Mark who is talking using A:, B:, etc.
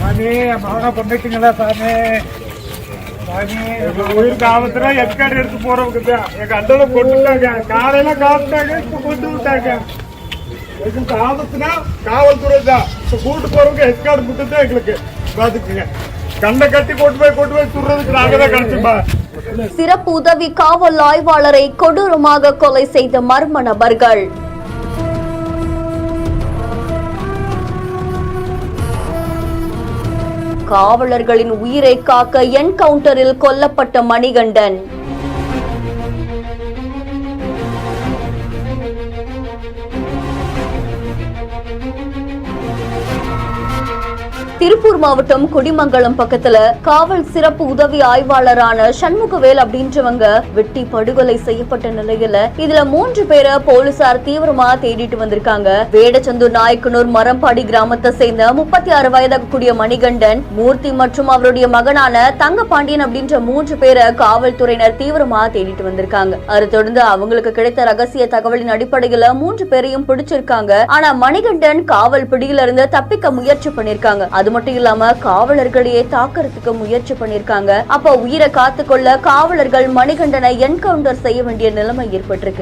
A: சாமி மகனை பண்ணிட்டீங்களா சாமி? சாமி உயிருக்கு ஆபத்துனா எஸ்கார்டு எடுத்து போறவங்க தான் எங்க அண்டல கொண்டுட்டாங்க. காலையில காப்பிட்டாங்க, இப்ப கொண்டு விட்டாங்க. எங்களுக்கு ஆபத்துனா காவல்துறை தான். இப்ப கூட்டு போறவங்க எஸ்கார்டு மட்டும் தான் எங்களுக்கு பாத்துக்குங்க. கண்ணை கட்டி கொண்டு போய் சுடுறதுக்கு நாங்க தான் கிடைச்சுப்பா.
B: சிறப்பு உதவி காவல் ஆய்வாளரை கொடூரமாக கொலை செய்த மர்ம நபர்கள். காவலர்களின் உயிரை காக்க என்கவுண்டரில் கொல்லப்பட்ட மணிகண்டன். திருப்பூர் மாவட்டம் குடிமங்கலம் பக்கத்துல காவல் சிறப்பு உதவி ஆய்வாளரான சண்முகவேல் அப்படின்றவங்க வெட்டி படுகொலை செய்யப்பட்ட நிலையில இதுல 3 பேரை போலீசார் தீவிரமா தேடிட்டு வந்திருக்காங்க. வேடச்சந்தூர் நாயக்கனூர் மரம்பாடி கிராமத்தை சேர்ந்த 36 வயதாகக்கூடிய மணிகண்டன், மூர்த்தி மற்றும் அவருடைய மகனான தங்கபாண்டியன் அப்படின்ற 3 பேரை காவல்துறையினர் தீவிரமா தேடிட்டு வந்திருக்காங்க. அதை தொடர்ந்து அவங்களுக்கு கிடைத்த ரகசிய தகவலின் அடிப்படையில 3 பேரையும் பிடிச்சிருக்காங்க. ஆனா மணிகண்டன் காவல் பிடியில இருந்து தப்பிக்க முயற்சி பண்ணிருக்காங்க. அது மட்டும் இல்லாம காவலர்களையே தாக்கறதுக்கு முயற்சி பண்ணிருக்காங்க. அப்ப உயிரை காத்துக்கொள்ள காவலர்கள் மணிகண்டனை என்கவுண்டர் செய்ய வேண்டிய நிலைமை ஏற்பட்டிருக்கு.